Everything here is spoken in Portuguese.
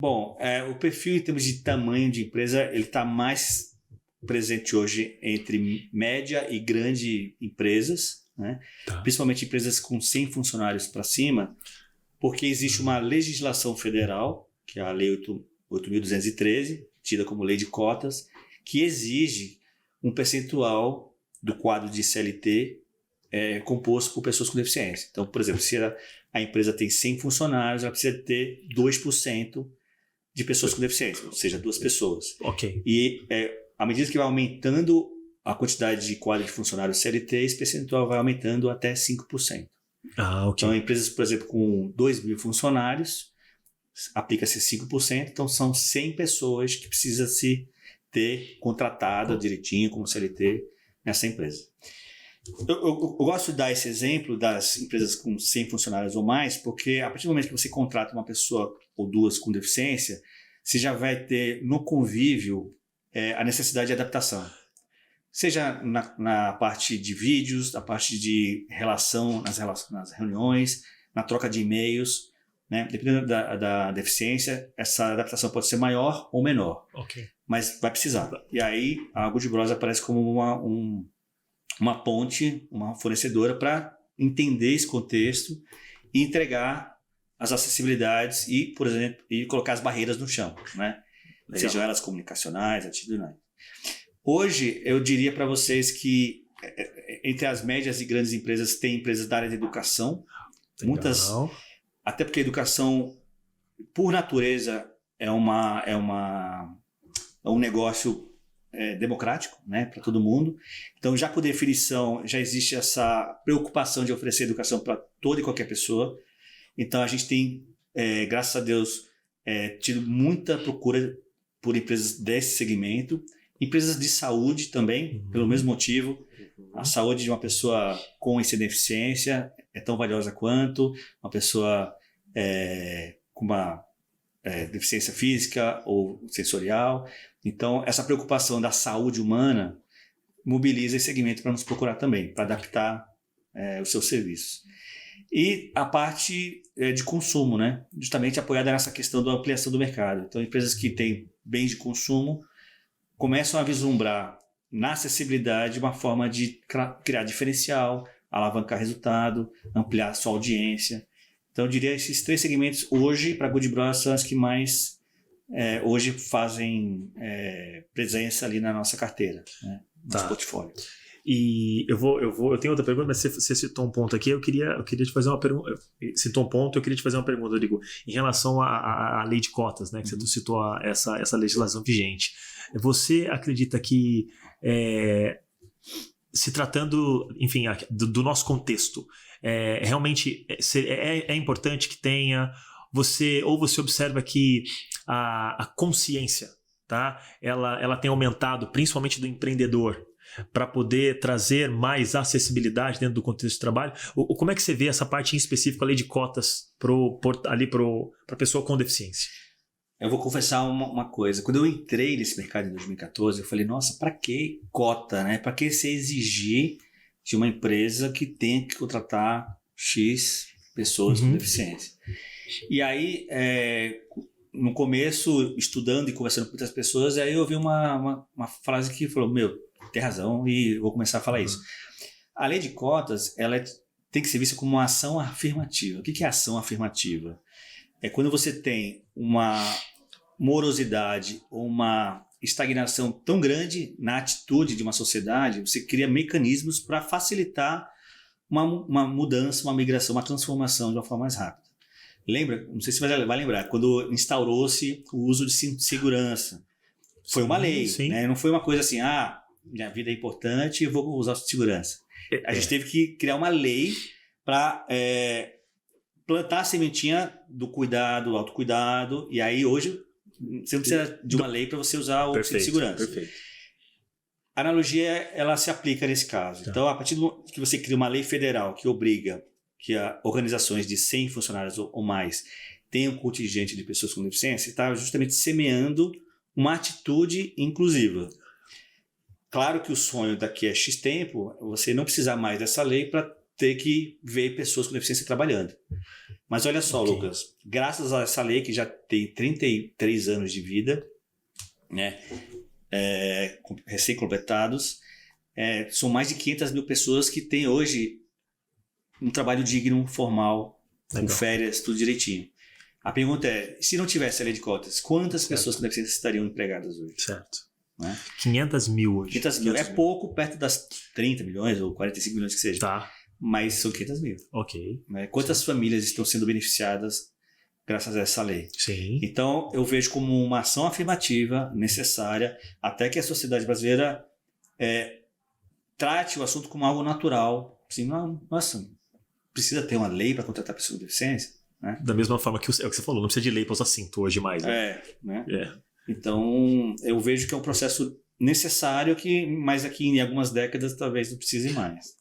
Bom, o perfil em termos de tamanho de empresa, ele está mais presente hoje entre média e grande empresas, né? Tá. Principalmente empresas com 100 funcionários para cima, porque existe uma legislação federal, que é a Lei 8.213, tida como lei de cotas, que exige um percentual do quadro de CLT composto por pessoas com deficiência. Então, por exemplo, se a empresa tem 100 funcionários, ela precisa ter 2% de pessoas com deficiência, ou seja, 2 pessoas. Ok. E à medida que vai aumentando a quantidade de quadro de funcionários CLT, esse percentual vai aumentando até 5%. Ok. Então, empresas, por exemplo, com 2.000 funcionários, aplica-se 5%, então são 100 pessoas que precisa se ter contratado direitinho como CLT nessa empresa. Eu gosto de dar esse exemplo das empresas com 100 funcionários ou mais, porque a partir do momento que você contrata uma pessoa ou 2 com deficiência, você já vai ter no convívio a necessidade de adaptação. Seja na parte de vídeos, na parte de relação, nas reuniões, na troca de e-mails, né? Dependendo da deficiência, essa adaptação pode ser maior ou menor, mas vai precisar. E aí a Good Bros aparece como uma ponte, uma fornecedora para entender esse contexto e entregar as acessibilidades e, por exemplo, colocar as barreiras no chão, né? Sejam elas comunicacionais, atitudinais. Hoje, eu diria para vocês que entre as médias e grandes empresas, tem empresas da área de educação. Legal. Muitas, até porque a educação, por natureza, é um negócio democrático, né, para todo mundo. Então, já por definição, já existe essa preocupação de oferecer educação para toda e qualquer pessoa. Então, a gente tem, graças a Deus, tido muita procura por empresas desse segmento. Empresas de saúde também, pelo mesmo motivo. A saúde de uma pessoa com essa deficiência é tão valiosa quanto uma pessoa com uma deficiência física ou sensorial. Então, essa preocupação da saúde humana mobiliza esse segmento para nos procurar também, para adaptar os seus serviços. E a parte de consumo, né? Justamente apoiada nessa questão da ampliação do mercado. Então, empresas que têm bens de consumo começam a vislumbrar na acessibilidade uma forma de criar diferencial, alavancar resultado, ampliar sua audiência. Então, eu diria que esses 3 segmentos hoje, para a Good Bros, são as que mais hoje fazem presença ali na nossa carteira, né? Nosso portfólio. E eu tenho outra pergunta, mas você citou um ponto aqui, eu queria te fazer uma pergunta. Citou um ponto, eu queria te fazer uma pergunta, Rodrigo, em relação à lei de cotas, né, que você citou essa legislação vigente. Você acredita que, se tratando, enfim, do nosso contexto, realmente é importante que tenha, você observa que a consciência, tá, ela tem aumentado, principalmente do empreendedor, para poder trazer mais acessibilidade dentro do contexto de trabalho? Como é que você vê essa parte em específico, a lei de cotas, para a pessoa com deficiência? Eu vou confessar uma coisa. Quando eu entrei nesse mercado em 2014, eu falei, nossa, para que cota, né? Para que você exigir de uma empresa que tem que contratar X pessoas com deficiência? E aí, no começo, estudando e conversando com muitas pessoas, aí eu ouvi uma frase que falou, tem razão, e eu vou começar a falar isso. A lei de cotas, ela tem que ser vista como uma ação afirmativa. O que é ação afirmativa? É quando você tem uma morosidade ou uma estagnação tão grande na atitude de uma sociedade, você cria mecanismos para facilitar uma mudança, uma migração, uma transformação de uma forma mais rápida. Lembra? Não sei se você vai lembrar, quando instaurou-se o uso de cinto de segurança. Foi uma lei, né? Não foi uma coisa assim, minha vida é importante, eu vou usar o cinto de segurança. A gente teve que criar uma lei para plantar a sementinha do cuidado, do autocuidado, e aí hoje você não precisa de uma lei para você usar o cinto de segurança. Perfeito. A analogia, ela se aplica nesse caso. Tá. Então, a partir do que você cria uma lei federal que obriga que organizações de 100 funcionários ou mais tenham um contingente de pessoas com deficiência, está justamente semeando uma atitude inclusiva. Claro que o sonho daqui a X tempo, você não precisar mais dessa lei para ter que ver pessoas com deficiência trabalhando. Mas olha só, Ok. Lucas, graças a essa lei que já tem 33 anos de vida, né, recém-completados, são mais de 500 mil pessoas que têm hoje um trabalho digno, formal, com Legal. férias, tudo direitinho. A pergunta é, se não tivesse a lei de cotas, quantas Certo. pessoas com deficiência estariam empregadas hoje? Certo. Né? 500 mil hoje. 500 mil. É pouco perto das 30 milhões ou 45 milhões que seja. Tá, Mas são 500 mil. ok. Né? Quantas famílias estão sendo beneficiadas graças a essa lei? Sim. Então, eu vejo como uma ação afirmativa necessária até que a sociedade brasileira trate o assunto como algo natural. Assim, não, nossa, precisa ter uma lei para contratar pessoas com deficiência? Né? Da mesma forma que é o que você falou, não precisa de lei para usar cinto hoje mais. Né? Né? É. Então, eu vejo que é um processo necessário, mas aqui em algumas décadas talvez não precise mais.